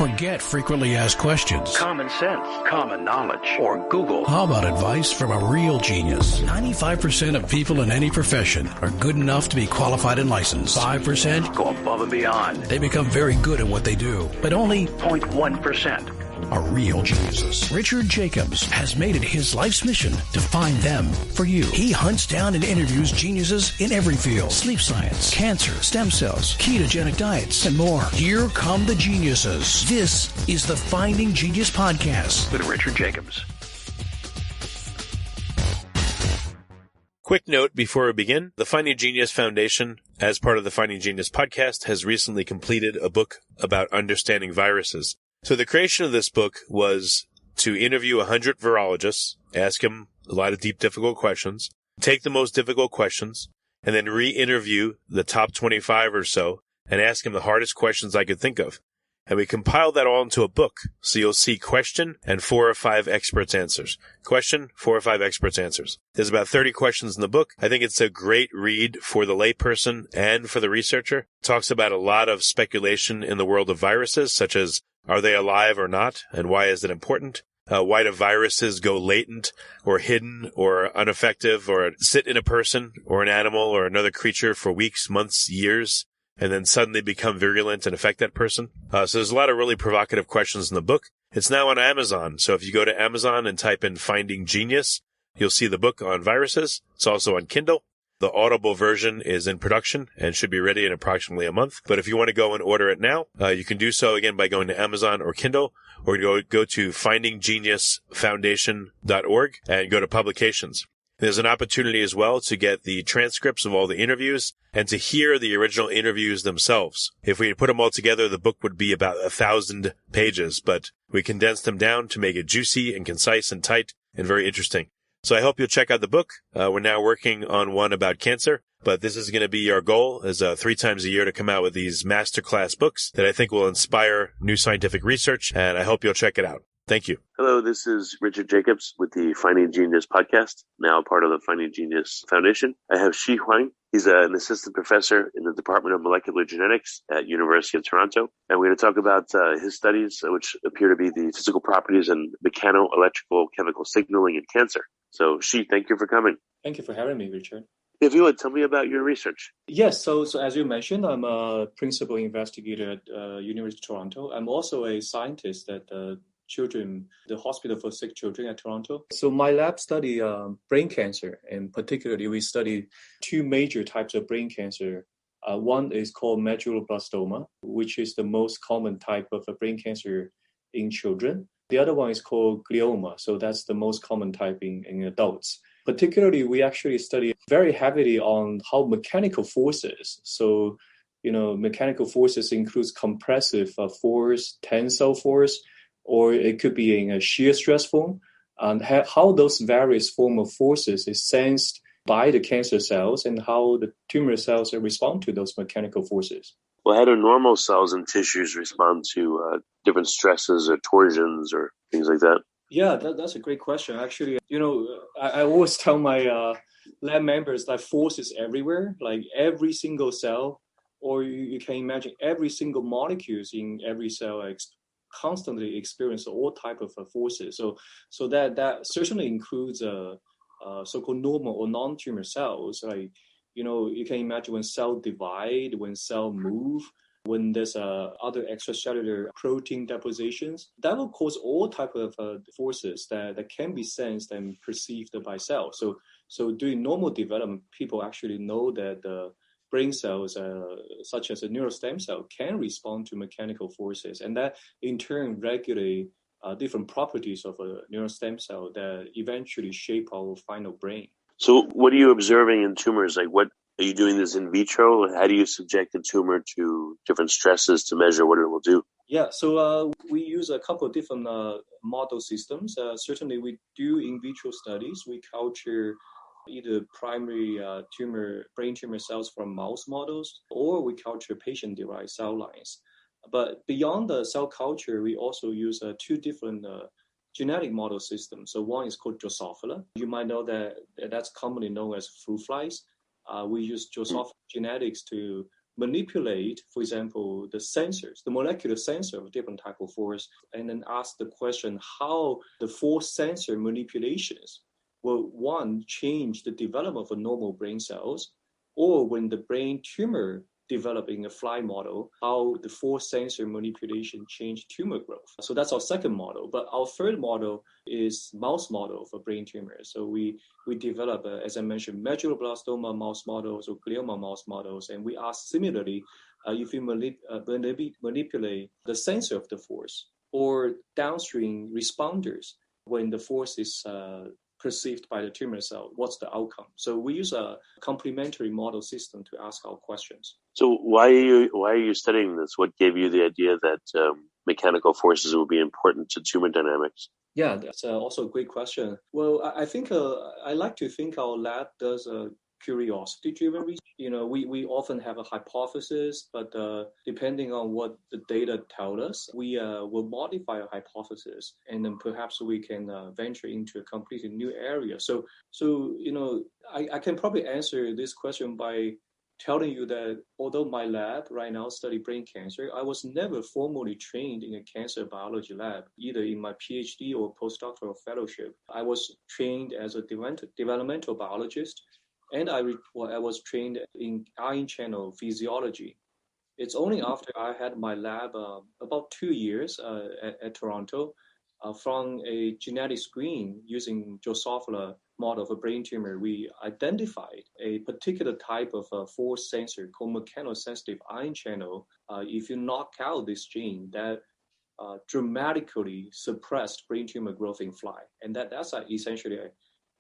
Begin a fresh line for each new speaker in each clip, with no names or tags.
Forget frequently asked questions.
Common sense, common knowledge, or Google.
How about advice from a real genius? 95% of people in any profession are good enough to be qualified and licensed. 5%
go above and beyond.
They become very good at what they do, but only
0.1%
are real geniuses. Richard Jacobs has made it his life's mission to find them for you. He hunts down and interviews geniuses in every field: sleep science, cancer, stem cells, ketogenic diets, and more. Here come the geniuses. This is the Finding Genius Podcast
with Richard Jacobs.
Quick note before we begin, the Finding Genius Foundation, as part of the Finding Genius Podcast, has recently completed a book about understanding viruses. So the creation of this book was to interview 100 virologists, ask them a lot of deep, difficult questions, take the most difficult questions, and then re-interview the top 25 or so and ask them the hardest questions I could think of. And we compiled that all into a book. So you'll see question and 4 or 5 experts' answers. Question, 4 or 5 experts' answers. There's about 30 questions in the book. I think it's a great read for the layperson and for the researcher. It talks about a lot of speculation in the world of viruses, such as are they alive or not, and why is it important? Why do viruses go latent or hidden or ineffective or sit in a person or an animal or another creature for weeks, months, years, and then suddenly become virulent and affect that person? So there's a lot of really provocative questions in the book. It's now on Amazon. So if you go to Amazon and type in Finding Genius, you'll see the book on viruses. It's also on Kindle. The Audible version is in production and should be ready in approximately a month. But if you want to go and order it now, you can do so again by going to Amazon or Kindle, or go to findinggeniusfoundation.org and go to publications. There's an opportunity as well to get the transcripts of all the interviews and to hear the original interviews themselves. If we put them all together, the book would be about 1,000 pages, but we condensed them down to make it juicy and concise and tight and very interesting. So I hope you'll check out the book. We're now working on one about cancer, but this is going to be our goal is 3 times a year to come out with these masterclass books that I think will inspire new scientific research, and I hope you'll check it out. Thank you.
Hello, this is Richard Jacobs with the Finding Genius Podcast, now part of the Finding Genius Foundation. I have Xi Huang. He's an assistant professor in the Department of Molecular Genetics at University of Toronto. And we're going to talk about his studies, which appear to be the physical properties and mechano-electrical chemical signaling in cancer. So, Xi, thank you for coming.
Thank you for having me, Richard.
If you would, tell me about your research.
Yes, so as you mentioned, I'm a principal investigator at University of Toronto. I'm also a scientist at the Hospital for Sick Children at Toronto. So my lab study brain cancer, and particularly we study 2 major types of brain cancer. One is called medulloblastoma, which is the most common type of brain cancer in children. The other one is called glioma, so that's the most common type in adults. Particularly, we actually study very heavily on how mechanical forces, so mechanical forces includes compressive force, tensile force, or it could be in a shear stress form, and how those various forms of forces is sensed by the cancer cells and how the tumor cells respond to those mechanical forces.
Well, how do normal cells and tissues respond to different stresses or torsions or things like that?
Yeah, that's a great question. Actually, I always tell my lab members that force is everywhere, like every single cell, or you can imagine every single molecules in every cell constantly experience all type of forces. So that certainly includes so-called normal or non-tumor cells. Like, you can imagine when cell divide, when cell move, when there's other extracellular protein depositions, that will cause all type of forces that can be sensed and perceived by cells. So during normal development, people actually know that brain cells, such as a neural stem cell, can respond to mechanical forces, and that in turn regulate different properties of a neural stem cell that eventually shape our final brain.
So what are you observing in tumors? Like, what are you doing this in vitro? How do you subject the tumor to different stresses to measure what it will do?
Yeah, so we use a couple of different model systems. Certainly, we do in vitro studies. We culture either primary brain tumor cells from mouse models, or we culture patient-derived cell lines. But beyond the cell culture, we also use 2 different genetic model systems. So one is called Drosophila. You might know that's commonly known as fruit flies. We use Drosophila genetics to manipulate, for example, the sensors, the molecular sensor of different type of force, and then ask the question how the force sensor manipulations will, one, change the development of normal brain cells, or when the brain tumor developing a fly model, how the force sensor manipulation change tumor growth. So that's our second model. But our third model is mouse model for brain tumors. So we develop, as I mentioned, medulloblastoma mouse models or glioma mouse models, and we ask similarly, if you manipulate the sensor of the force or downstream responders when the force is perceived by the tumor cell, what's the outcome? So we use a complementary model system to ask our questions.
So why are you studying this? What gave you the idea that mechanical forces will be important to tumor dynamics?
Yeah, that's also a great question. Well, I think I like to think our lab does a curiosity-driven research. We often have a hypothesis, but depending on what the data tell us, we will modify a hypothesis, and then perhaps we can venture into a completely new area. So I can probably answer this question by telling you that although my lab right now study brain cancer, I was never formally trained in a cancer biology lab, either in my PhD or postdoctoral fellowship. I was trained as a developmental biologist, and I was trained in ion channel physiology. It's only after I had my lab about 2 years at Toronto, from a genetic screen using Drosophila model of a brain tumor, we identified a particular type of force sensor called mechanosensitive ion channel. If you knock out this gene, that dramatically suppressed brain tumor growth in fly, and that's essentially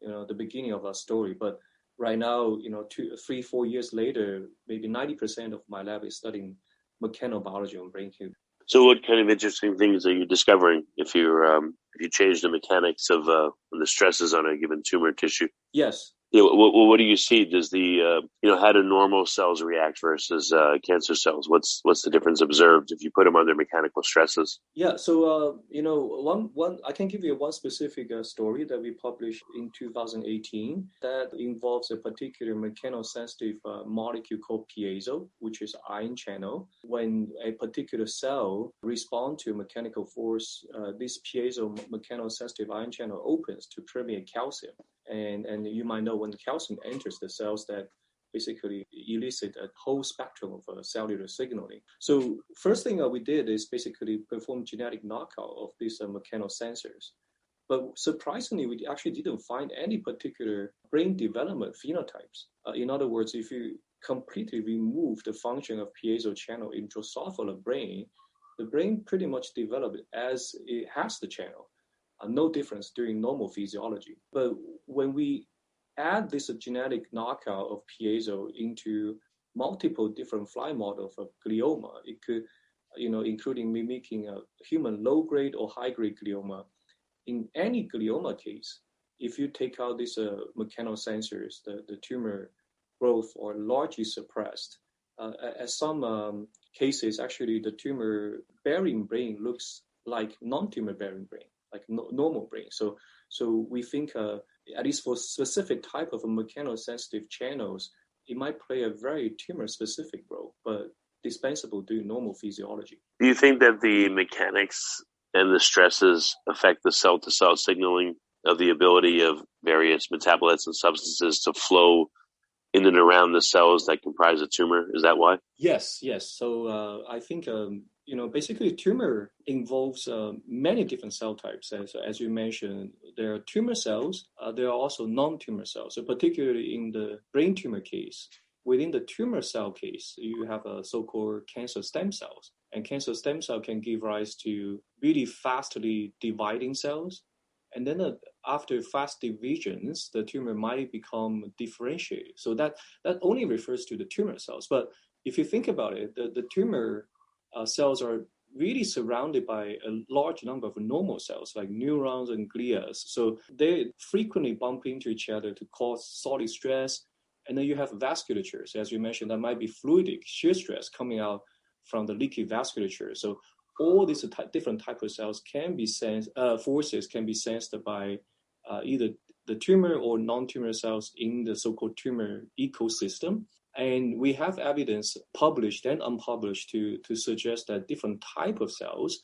the beginning of our story. But right now, 2, 3, 4 years later, maybe 90% of my lab is studying mechanobiology on brain cancer.
So what kind of interesting things are you discovering if you change the mechanics of the stresses on a given tumor tissue?
Yes.
Yeah, what do you see? Does how do normal cells react versus cancer cells? What's the difference observed if you put them under mechanical stresses?
Yeah, so one I can give you one specific story that we published in 2018 that involves a particular mechanosensitive molecule called piezo, which is ion channel. When a particular cell responds to mechanical force, this piezo mechanosensitive ion channel opens to permeate calcium. And you might know when the calcium enters the cells, that basically elicit a whole spectrum of cellular signaling. So first thing we did is basically perform genetic knockout of these mechanosensors. But surprisingly, we actually didn't find any particular brain development phenotypes. In other words, if you completely remove the function of piezo channel in Drosophila brain, the brain pretty much developed as it has the channel. No difference during normal physiology. But when we add this genetic knockout of piezo into multiple different fly models of glioma, it could, including mimicking a human low-grade or high-grade glioma. In any glioma case, if you take out these mechanosensors, the tumor growth are largely suppressed. At some cases, actually, the tumor-bearing brain looks like non-tumor-bearing brain, like normal brain. So we think, at least for specific type of mechanosensitive channels, it might play a very tumor-specific role, but dispensable during normal physiology.
Do you think that the mechanics and the stresses affect the cell-to-cell signaling of the ability of various metabolites and substances to flow in and around the cells that comprise a tumor? Is that why?
Yes. So I think basically tumor involves many different cell types. As you mentioned, there are tumor cells. There are also non-tumor cells. So particularly in the brain tumor case, within the tumor cell case, you have a so-called cancer stem cells. And cancer stem cell can give rise to really fastly dividing cells. And then after fast divisions, the tumor might become differentiated. So that only refers to the tumor cells. But if you think about it, the tumor cells are really surrounded by a large number of normal cells like neurons and glia. So they frequently bump into each other to cause solid stress. And then you have vasculatures, as you mentioned, that might be fluidic shear stress coming out from the leaky vasculature. So all these different types of cells can be sensed, forces can be sensed by either the tumor or non-tumor cells in the so-called tumor ecosystem. And we have evidence published and unpublished to suggest that different type of cells.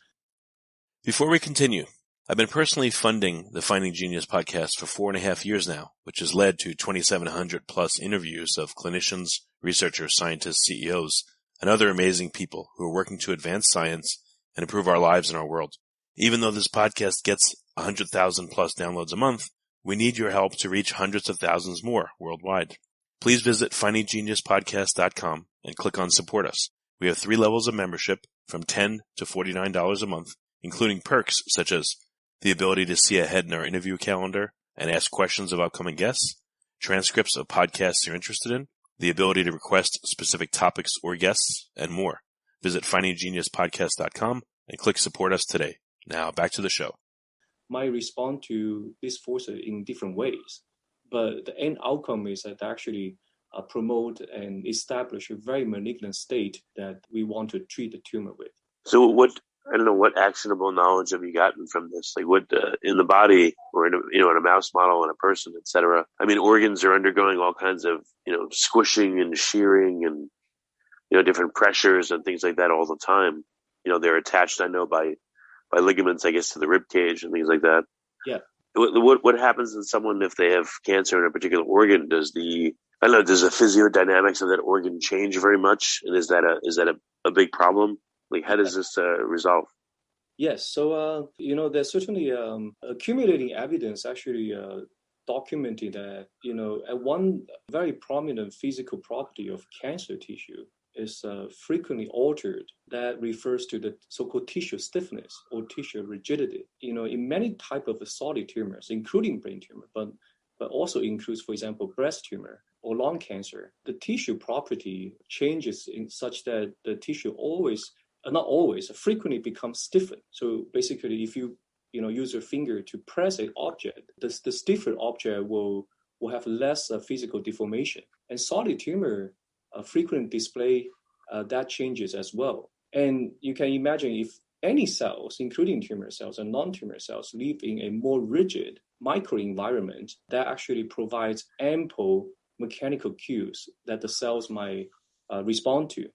Before we continue, I've been personally funding the Finding Genius podcast for 4.5 years now, which has led to 2,700 plus interviews of clinicians, researchers, scientists, CEOs, and other amazing people who are working to advance science and improve our lives and our world. Even though this podcast gets 100,000 plus downloads a month, we need your help to reach hundreds of thousands more worldwide. Please visit findinggeniuspodcast.com and click on Support Us. We have 3 levels of membership from $10 to $49 a month, including perks such as the ability to see ahead in our interview calendar and ask questions of upcoming guests, transcripts of podcasts you're interested in, the ability to request specific topics or guests, and more. Visit findinggeniuspodcast.com and click Support Us today. Now, back to the show.
Might respond to these forces in different ways, but the end outcome is that actually promote and establish a very malignant state that we want to treat the tumor with.
So what actionable knowledge have you gotten from this? Like what in the body or in a mouse model, in a person, etc. I mean, organs are undergoing all kinds of, squishing and shearing and, different pressures and things like that all the time. They're attached, I know, by ligaments, I guess, to the rib cage and things like that.
Yeah.
What happens in someone if they have cancer in a particular organ? Does the physiodynamics of that organ change very much? And is that a big problem? Like, how does this resolve?
Yes. So, there's certainly accumulating evidence actually documenting that, one very prominent physical property of cancer tissue is frequently altered. That refers to the so-called tissue stiffness or tissue rigidity. In many types of solid tumors, including brain tumor, but also includes, for example, breast tumor or lung cancer, the tissue property changes in such that the tissue frequently becomes stiffened. So basically, if you use your finger to press an object, the stiffened object will have less physical deformation. And solid tumor frequently display that changes as well. And you can imagine if any cells, including tumor cells and non-tumor cells, live in a more rigid microenvironment, that actually provides ample mechanical cues that the cells might respond to.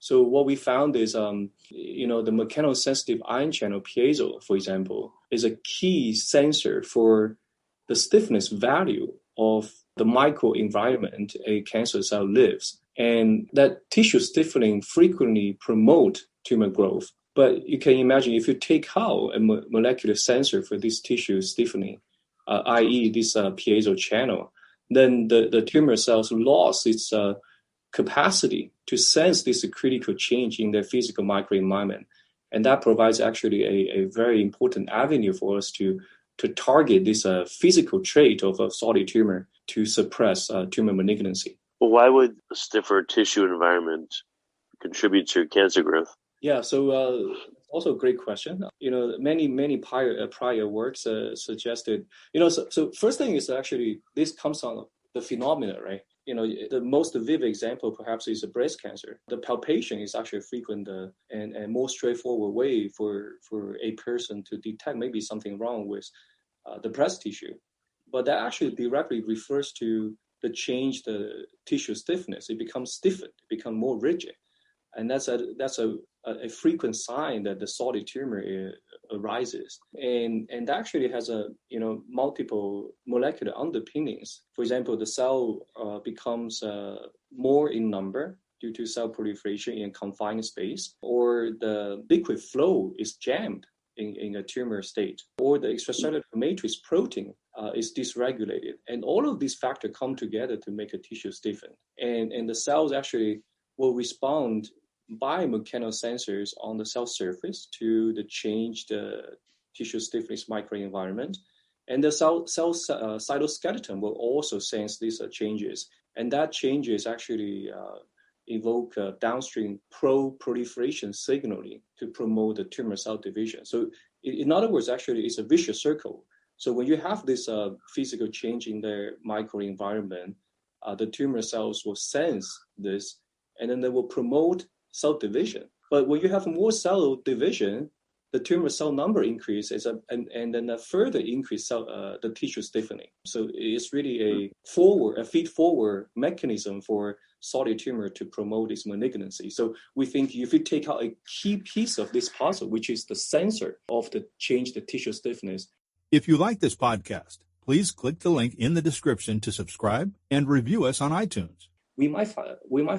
So what we found is, the mechanosensitive ion channel piezo, for example, is a key sensor for the stiffness value of the microenvironment a cancer cell lives. And that tissue stiffening frequently promote tumor growth. But you can imagine if you take out a molecular sensor for this tissue stiffening, i.e. this piezo channel, then the tumor cells lost its capacity to sense this critical change in their physical microenvironment. And that provides actually a very important avenue for us to target this physical trait of a solid tumor to suppress tumor malignancy.
Well, why would a stiffer tissue environment contribute to cancer growth?
Yeah, so also a great question. Many prior works suggested, so first thing is actually this comes on the phenomena, right? The most vivid example perhaps is breast cancer. The palpation is actually a frequent and more straightforward way for a person to detect maybe something wrong with the breast tissue. But that actually directly refers to the change the tissue stiffness. It becomes stiffened, it becomes more rigid. And that's a frequent sign that the solid tumor arises, and that actually has multiple molecular underpinnings. For example, the cell becomes more in number due to cell proliferation in confined space, or the liquid flow is jammed in a tumor state, or the extracellular matrix protein is dysregulated, and all of these factors come together to make a tissue stiffen, and the cells actually will respond by mechanosensors on the cell surface to the changed tissue stiffness microenvironment. And the cell cytoskeleton will also sense these changes. And that changes actually evoke downstream pro-proliferation signaling to promote the tumor cell division. So in other words, actually, it's a vicious circle. So when you have this physical change in their microenvironment, the tumor cells will sense this, and then they will promote cell division. But when you have more cell division, the tumor cell number increases, and then a further increase the tissue stiffening. So it's really a feed-forward mechanism for solid tumor to promote its malignancy. So we think if you take out a key piece of this puzzle, which is the sensor of the change the tissue stiffness.
If you like this podcast, please click the link in the description to subscribe and review us on iTunes.
We might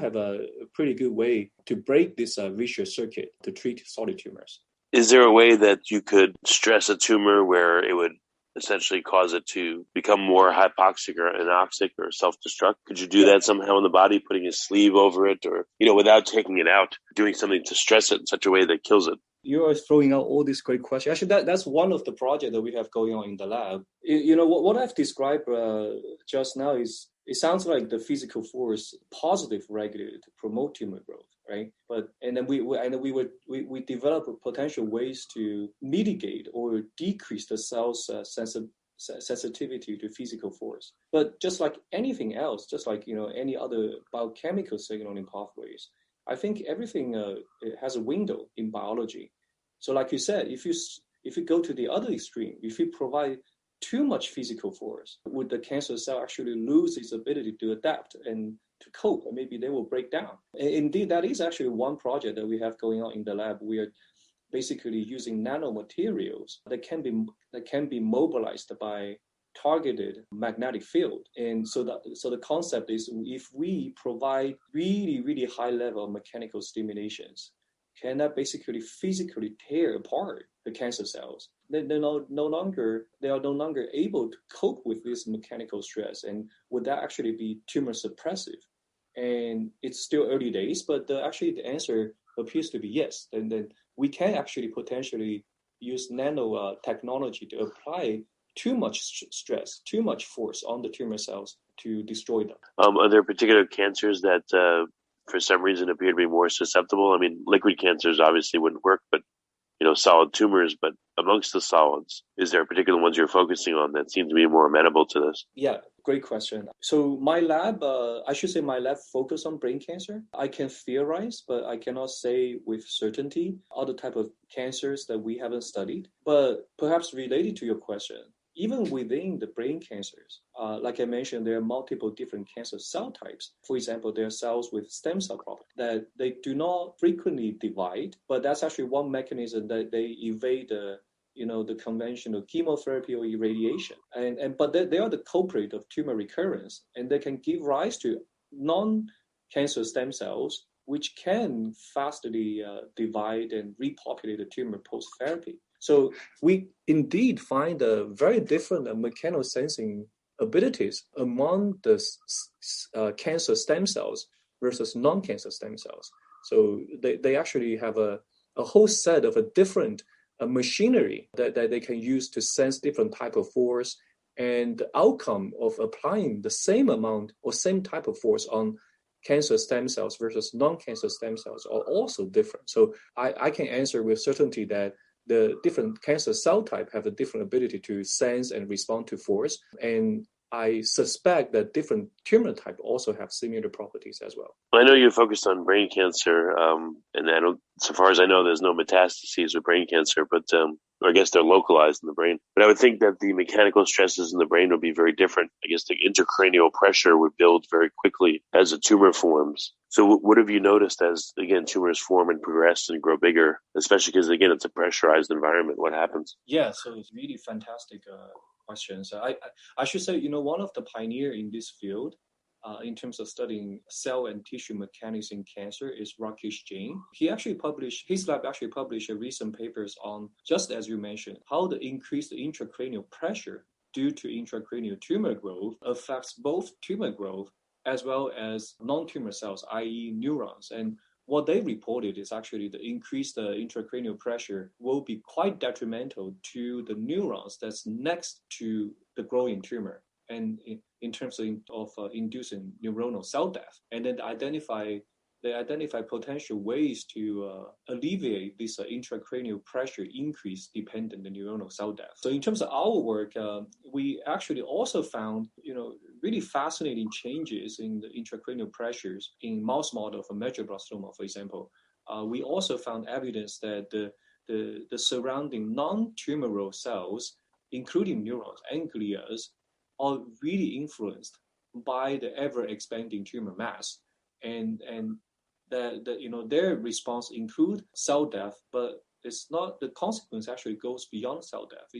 have a pretty good way to break this vicious circuit to treat solid tumors.
Is there a way that you could stress a tumor where it would essentially cause it to become more hypoxic or anoxic or self-destruct? Could you do that somehow in the body, putting a sleeve over it or, without taking it out, doing something to stress it in such a way that kills it?
You are throwing out all these great questions. Actually, that's one of the projects that we have going on in the lab. What I've described just now is, it sounds like the physical force positive regulated to promote tumor growth, right? Then we develop potential ways to mitigate or decrease the cell's sensitivity to physical force. But just like anything else, just like any other biochemical signaling pathways, I think everything has a window in biology. So like you said, if you go to the other extreme, if you provide too much physical force, would the cancer cell actually lose its ability to adapt and to cope, and maybe they will break down? Indeed, that is actually one project that we have going on in the lab. We are basically using nanomaterials that can be mobilized by targeted magnetic field. And so the concept is, if we provide really, really high level of mechanical stimulations, can that basically physically tear apart the cancer cells? They are no longer able to cope with this mechanical stress, and would that actually be tumor suppressive? And it's still early days, but actually the answer appears to be yes. And then we can actually potentially use nano technology to apply too much stress, too much force on the tumor cells to destroy them.
Are there particular cancers that for some reason appear to be more susceptible? I mean, liquid cancers obviously wouldn't work, but solid tumors. But amongst the solids, is there particular ones you're focusing on that seem to be more amenable to this?
Yeah, great question. So my lab, focus on brain cancer. I can theorize, but I cannot say with certainty other type of cancers that we haven't studied. But perhaps related to your question, even within the brain cancers, like I mentioned, there are multiple different cancer cell types. For example, there are cells with stem cell property that they do not frequently divide, but that's actually one mechanism that they evade the conventional chemotherapy or irradiation. But they are the culprit of tumor recurrence, and they can give rise to non-cancer stem cells, which can fastly divide and repopulate the tumor post-therapy. So we indeed find a very different mechanical sensing abilities among the cancer stem cells versus non-cancer stem cells. So they actually have a whole set of a different machinery that they can use to sense different type of force, and the outcome of applying the same amount or same type of force on cancer stem cells versus non-cancer stem cells are also different. So I can answer with certainty that the different cancer cell type have a different ability to sense and respond to force. And I suspect that different tumor type also have similar properties as well.
I know you're focused on brain cancer, and so far as I know, there's no metastases with brain cancer, but I guess they're localized in the brain. But I would think that the mechanical stresses in the brain would be very different. I guess the intracranial pressure would build very quickly as a tumor forms. So what have you noticed as, again, tumors form and progress and grow bigger, especially because, again, it's a pressurized environment? What happens?
Yeah, so it's really fantastic questions. I should say, one of the pioneers in this field in terms of studying cell and tissue mechanics in cancer is Rakesh Jain. His lab actually published recent papers on, just as you mentioned, how the increased intracranial pressure due to intracranial tumor growth affects both tumor growth as well as non-tumor cells, i.e. neurons. And what they reported is actually the increased intracranial pressure will be quite detrimental to the neurons that's next to the growing tumor, and in terms of inducing neuronal cell death. And then they identify potential ways to alleviate this intracranial pressure increase dependent on neuronal cell death. So in terms of our work, we actually also found really fascinating changes in the intracranial pressures in mouse model of medulloblastoma, for example. We also found evidence that the surrounding non-tumoral cells, including neurons and glias, are really influenced by the ever-expanding tumor mass. and that their response include cell death, but it's not, the consequence actually goes beyond cell death.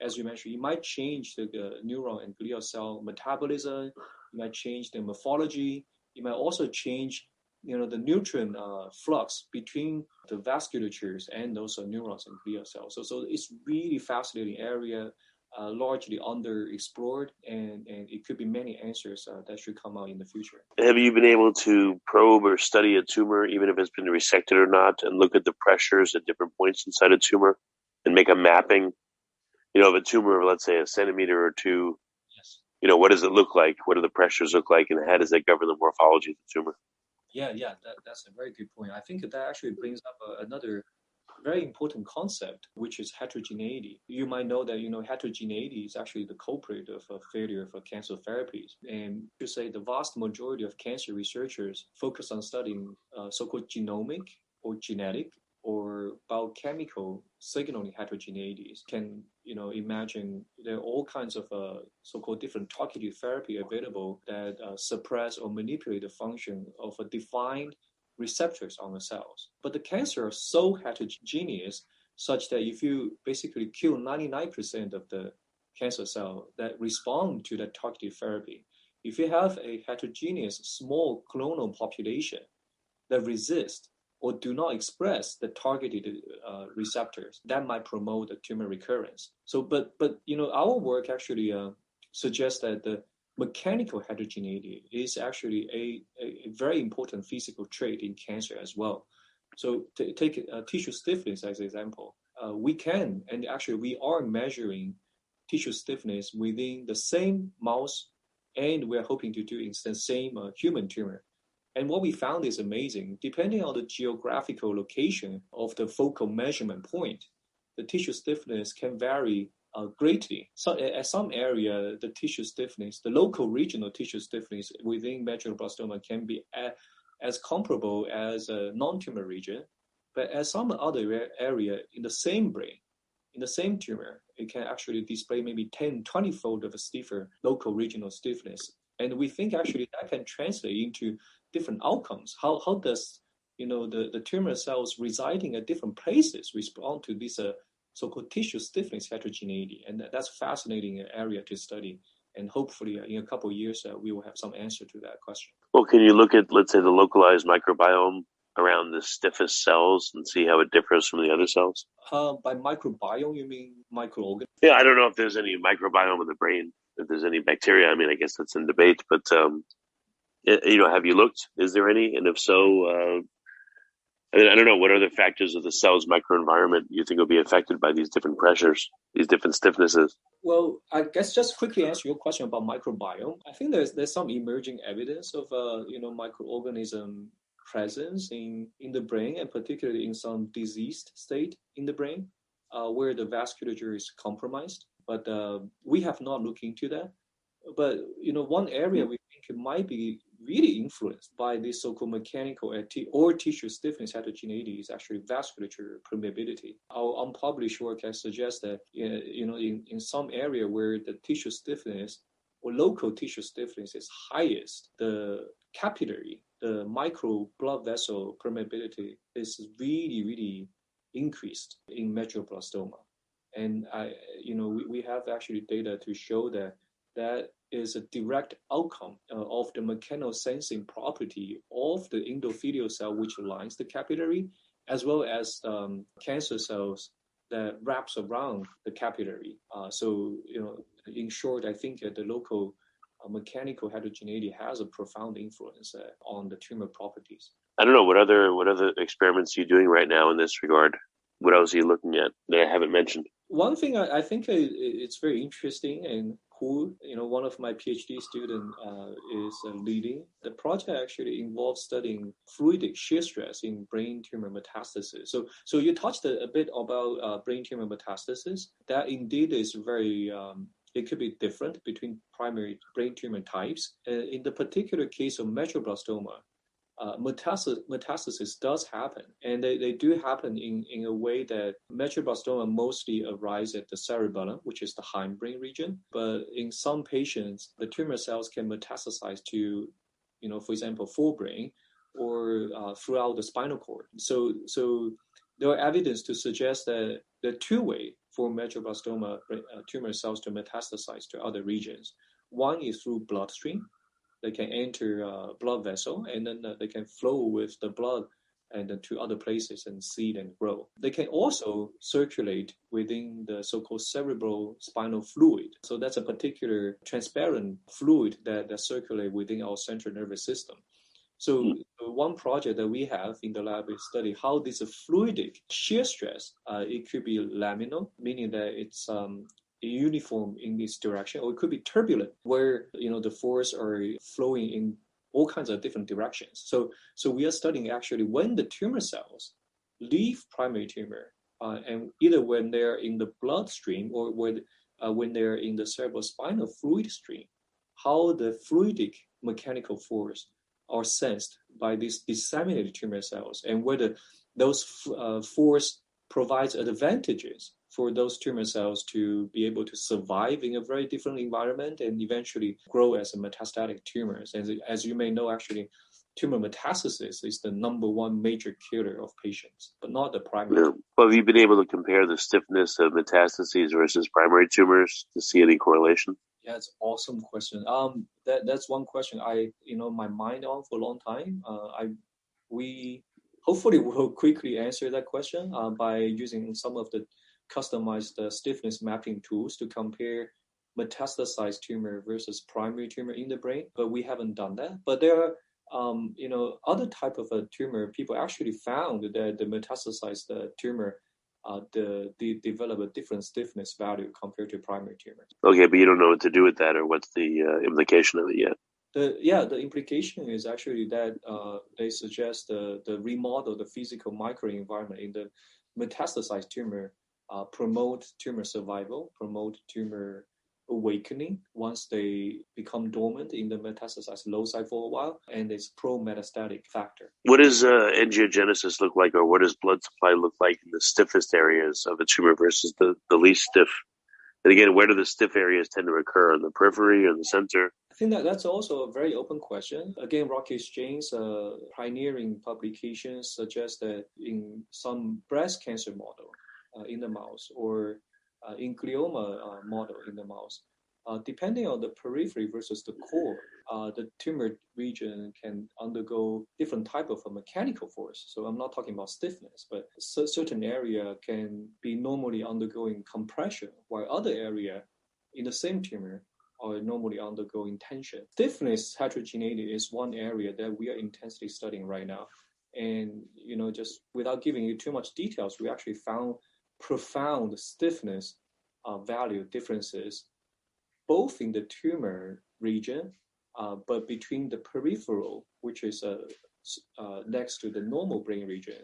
As you mentioned, it might change the neuron and glial cell metabolism. It might change the morphology. It might also change, the nutrient flux between the vasculatures and also neurons and glial cells. So it's really fascinating area, largely underexplored, and it could be many answers that should come out in the future.
Have you been able to probe or study a tumor, even if it's been resected or not, and look at the pressures at different points inside a tumor and make a mapping? Of a tumor of, let's say, a centimeter or two,
Yes.
What does it look like? What do the pressures look like? And how does that govern the morphology of the tumor?
Yeah, that's a very good point. I think that actually brings up another very important concept, which is heterogeneity. You might know that, heterogeneity is actually the culprit of failure for cancer therapies. And to say the vast majority of cancer researchers focus on studying so-called genomic or genetic or biochemical signaling heterogeneities. Can, imagine there are all kinds of so-called different targeted therapy available that suppress or manipulate the function of a defined receptors on the cells. But the cancer is so heterogeneous such that if you basically kill 99% of the cancer cell that respond to that targeted therapy, if you have a heterogeneous small clonal population that resist or do not express the targeted receptors, that might promote the tumor recurrence. So, but our work actually suggests that the mechanical heterogeneity is actually a very important physical trait in cancer as well. So take tissue stiffness as an example. We can, and actually we are measuring tissue stiffness within the same mouse, and we're hoping to do in the same human tumor. And what we found is amazing. Depending on the geographical location of the focal measurement point, the tissue stiffness can vary greatly. So at some area, the tissue stiffness, the local regional tissue stiffness within medulloblastoma can be as comparable as a non-tumor region. But at some other area in the same brain, in the same tumor, it can actually display maybe 10, 20-fold of a stiffer local regional stiffness. And we think actually that can translate into different outcomes. How does the tumor cells residing at different places respond to this so-called tissue stiffness heterogeneity? And that's a fascinating area to study. And hopefully in a couple of years, we will have some answer to that question.
Well, can you look at, let's say, the localized microbiome around the stiffest cells and see how it differs from the other cells?
By microbiome, you mean microorganisms?
Yeah, I don't know if there's any microbiome in the brain, if there's any bacteria. I mean, I guess that's in debate, but have you looked? Is there any? And if so, I don't know, what other factors of the cell's microenvironment you think will be affected by these different pressures, these different stiffnesses?
Well, I guess just quickly answer your question about microbiome. I think there's some emerging evidence of microorganism presence in the brain, and particularly in some diseased state in the brain where the vasculature is compromised. But we have not looked into that. But one area we think it might be really influenced by this so-called mechanical or tissue stiffness heterogeneity is actually vasculature permeability. Our unpublished work has suggested that in some area where the tissue stiffness or local tissue stiffness is highest, the capillary, the micro blood vessel permeability is really, really increased in medulloblastoma. And we have actually data to show that is a direct outcome of the mechanosensing property of the endothelial cell which lines the capillary, as well as cancer cells that wraps around the capillary. So in short, I think the local mechanical heterogeneity has a profound influence on the tumor properties.
I don't know, what other experiments are you doing right now in this regard? What else are you looking at that I haven't mentioned?
One thing I think it's very interesting and cool. One of my PhD students is leading. The project actually involves studying fluidic shear stress in brain tumor metastasis. So you touched a bit about brain tumor metastasis. That indeed is very it could be different between primary brain tumor types. In the particular case of medulloblastoma, metastasis does happen, and they do happen in a way that medulloblastoma mostly arise at the cerebellum, which is the hindbrain region. But in some patients, the tumor cells can metastasize to, for example, forebrain or throughout the spinal cord. So there are evidence to suggest that there are two ways for medulloblastoma tumor cells to metastasize to other regions. One is through bloodstream. They can enter a blood vessel, and then they can flow with the blood and then to other places and seed and grow. They can also circulate within the so-called cerebral spinal fluid. So that's a particular transparent fluid that circulates within our central nervous system. So one project that we have in the lab is study how this fluidic shear stress, it could be laminal, meaning that it's uniform in this direction, or it could be turbulent, where the force are flowing in all kinds of different directions. So we are studying actually when the tumor cells leave primary tumor, and either when they're in the bloodstream or when they're in the cerebrospinal fluid stream, how the fluidic mechanical force are sensed by these disseminated tumor cells, and whether those force provides advantages for those tumor cells to be able to survive in a very different environment and eventually grow as a metastatic tumors. And as you may know, actually, tumor metastasis is the number one major killer of patients, but not the primary.
Yeah. Well, have you been able to compare the stiffness of metastases versus primary tumors to see any correlation?
Yeah, it's an awesome question. That's one question I my mind on for a long time. We hopefully will quickly answer that question by using some of the customized stiffness mapping tools to compare metastasized tumor versus primary tumor in the brain. But we haven't done that. But there are other type of a tumor. People actually found that the metastasized tumor they develop a different stiffness value compared to primary tumors.
Okay, but you don't know what to do with that, or what's the implication of it yet?
The implication is actually that they suggest the remodel the physical microenvironment in the metastasized tumor promote tumor survival, promote tumor awakening once they become dormant in the metastasized loci for a while, and it's pro-metastatic factor.
What does angiogenesis look like, or what does blood supply look like in the stiffest areas of a tumor versus the least stiff? And again, where do the stiff areas tend to occur, in the periphery or the center?
I think that's also a very open question. Again, Rocky Exchange's pioneering publications suggest that in some breast cancer model in the mouse, or in glioma model in the mouse, depending on the periphery versus the core, the tumor region can undergo different type of a mechanical force. So I'm not talking about stiffness, but certain area can be normally undergoing compression, while other area in the same tumor are normally undergoing tension. Stiffness heterogeneity is one area that we are intensely studying right now. And, just without giving you too much details, we actually found profound stiffness value differences, both in the tumor region, but between the peripheral, which is next to the normal brain region,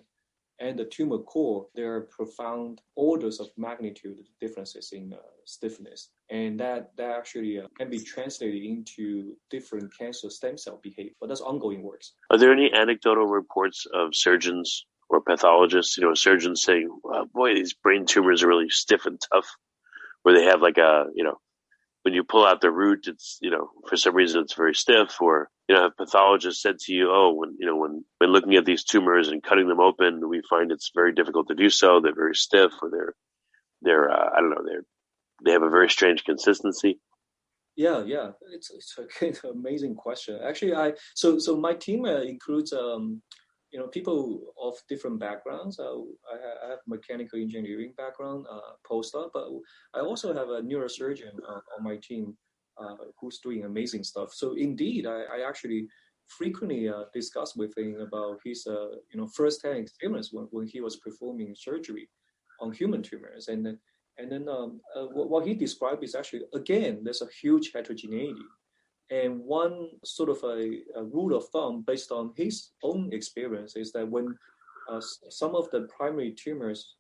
and the tumor core. There are profound orders of magnitude differences in stiffness, and that actually can be translated into different cancer stem cell behavior. But that's ongoing works.
Are there any anecdotal reports of surgeons or pathologists, surgeons saying, boy, these brain tumors are really stiff and tough, where they have like when you pull out the root, it's, for some reason it's very stiff, or, have pathologists said to you, when looking at these tumors and cutting them open, we find it's very difficult to do so. They're very stiff, or they have a very strange consistency.
Yeah. It's an amazing question. Actually, so my team includes, people of different backgrounds. I have mechanical engineering background, postdoc, but I also have a neurosurgeon on my team who's doing amazing stuff. So indeed, I actually frequently discuss with him about his first-hand experience when he was performing surgery on human tumors, and then what he described is actually, again, there's a huge heterogeneity. And one sort of a rule of thumb based on his own experience is that when some of the primary tumors,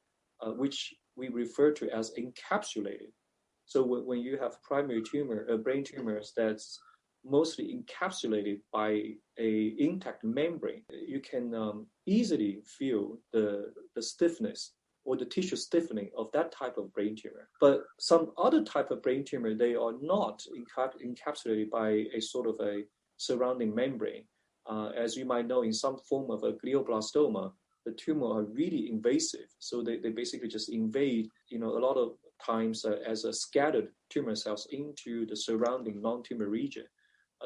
which we refer to as encapsulated, so when you have primary tumor, brain tumors that's mostly encapsulated by a intact membrane, you can easily feel the stiffness or the tissue stiffening of that type of brain tumor. But some other type of brain tumor, they are not encapsulated by a sort of a surrounding membrane. As you might know, in some form of a glioblastoma, the tumor are really invasive. So they basically just invade, a lot of times as a scattered tumor cells into the surrounding non-tumor region.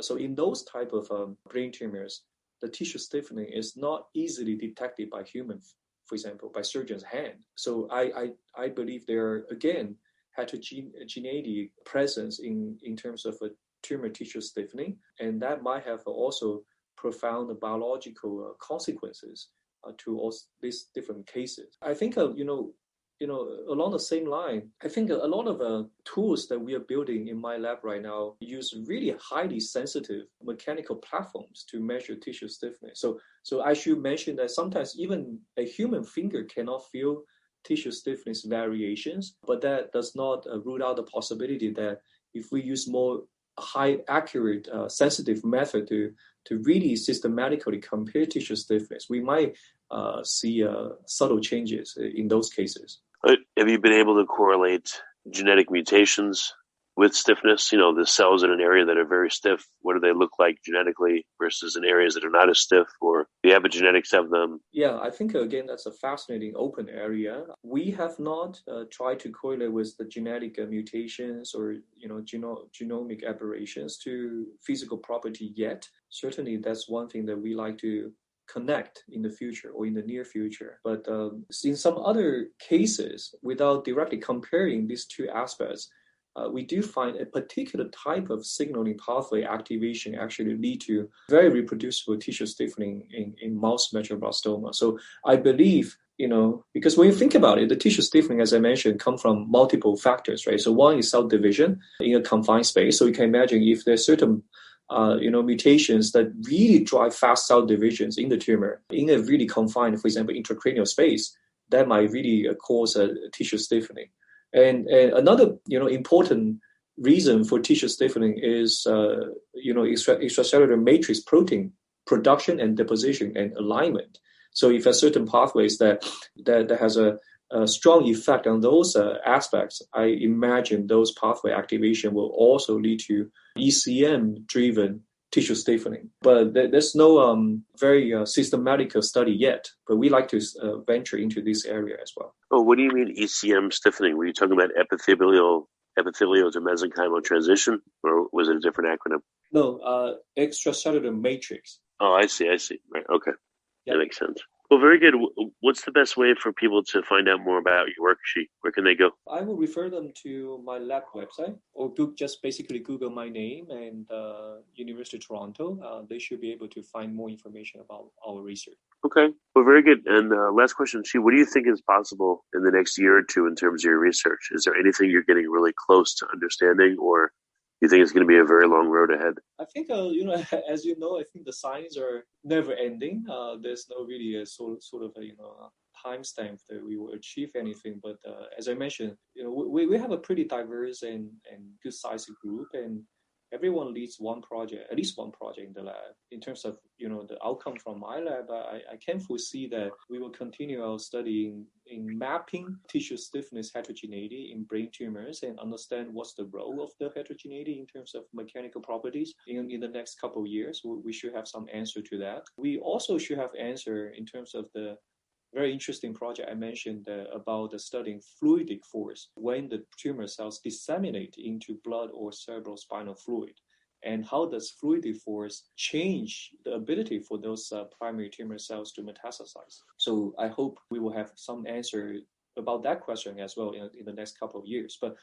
So in those type of brain tumors, the tissue stiffening is not easily detected by humans, for example, by surgeon's hand. So I believe there are, again, heterogeneity presence in terms of a tumor tissue stiffening, and that might have also profound biological consequences to all these different cases. I think, along the same line, I think a lot of tools that we are building in my lab right now use really highly sensitive mechanical platforms to measure tissue stiffness. So I should mention that sometimes even a human finger cannot feel tissue stiffness variations, but that does not rule out the possibility that if we use more high accurate sensitive method to really systematically compare tissue stiffness, we might see subtle changes in those cases.
Have you been able to correlate genetic mutations with stiffness? The cells in an area that are very stiff, what do they look like genetically versus in areas that are not as stiff, or the epigenetics of them?
Yeah, I think, again, that's a fascinating open area. We have not tried to correlate with the genetic mutations or, genomic aberrations to physical property yet. Certainly, that's one thing that we like to connect in the future or in the near future. But in some other cases, without directly comparing these two aspects, we do find a particular type of signaling pathway activation actually lead to very reproducible tissue stiffening in mouse medulloblastoma. So I believe, because when you think about it, the tissue stiffening, as I mentioned, come from multiple factors, right? So one is cell division in a confined space. So you can imagine if there's certain mutations that really drive fast cell divisions in the tumor in a really confined, for example, intracranial space, that might really cause a tissue stiffening. And another, important reason for tissue stiffening is, extracellular matrix protein production and deposition and alignment. So if there's certain pathways that has a strong effect on those aspects, I imagine those pathway activation will also lead to ECM-driven tissue stiffening. But there's no very systematic study yet, but we like to venture into this area as well.
Oh, what do you mean ECM stiffening? Were you talking about epithelial to mesenchymal transition, or was it a different acronym?
No, extracellular matrix.
Oh, I see. Right, okay.
Yep.
That makes sense. Well, very good. What's the best way for people to find out more about your work, Xi? Where can they go?
I will refer them to my lab website, or just basically Google my name and University of Toronto. They should be able to find more information about our research. Okay.
Well, very good. And last question, Xi, what do you think is possible in the next year or two in terms of your research? Is there anything you're getting really close to understanding, or you think it's going to be a very long road ahead?
I think, as you know, I think the science are never ending. There's no really a sort of a timestamp that we will achieve anything. But as I mentioned, we have a pretty diverse and good sized group, and everyone leads at least one project in the lab. In terms of, the outcome from my lab, I can foresee that we will continue our study in mapping tissue stiffness heterogeneity in brain tumors and understand what's the role of the heterogeneity in terms of mechanical properties in the next couple of years. We should have some answer to that. We also should have answer in terms of the very interesting project I mentioned about the studying fluidic force when the tumor cells disseminate into blood or cerebrospinal fluid. And how does fluidic force change the ability for those primary tumor cells to metastasize? So I hope we will have some answer about that question as well in the next couple of years. But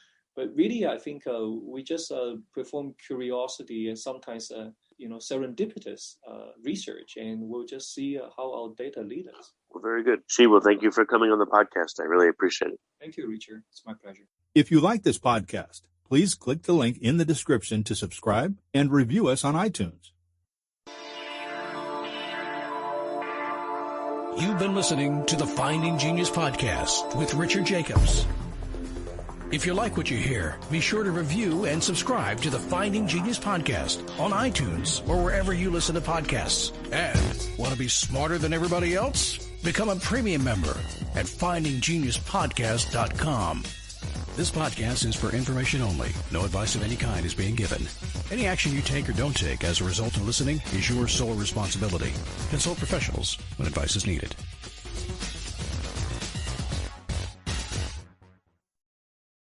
really, I think we just perform curiosity and sometimes serendipitous research, and we'll just see how our data lead us.
Well, very good. Xi, well, thank you for coming on the podcast. I really appreciate it.
Thank you, Richard. It's my pleasure.
If you like this podcast, please click the link in the description to subscribe and review us on iTunes.
You've been listening to the Finding Genius podcast with Richard Jacobs. If you like what you hear, be sure to review and subscribe to the Finding Genius podcast on iTunes or wherever you listen to podcasts. And want to be smarter than everybody else? Become a premium member at findinggeniuspodcast.com. This podcast is for information only. No advice of any kind is being given. Any action you take or don't take as a result of listening is your sole responsibility. Consult professionals when advice is needed.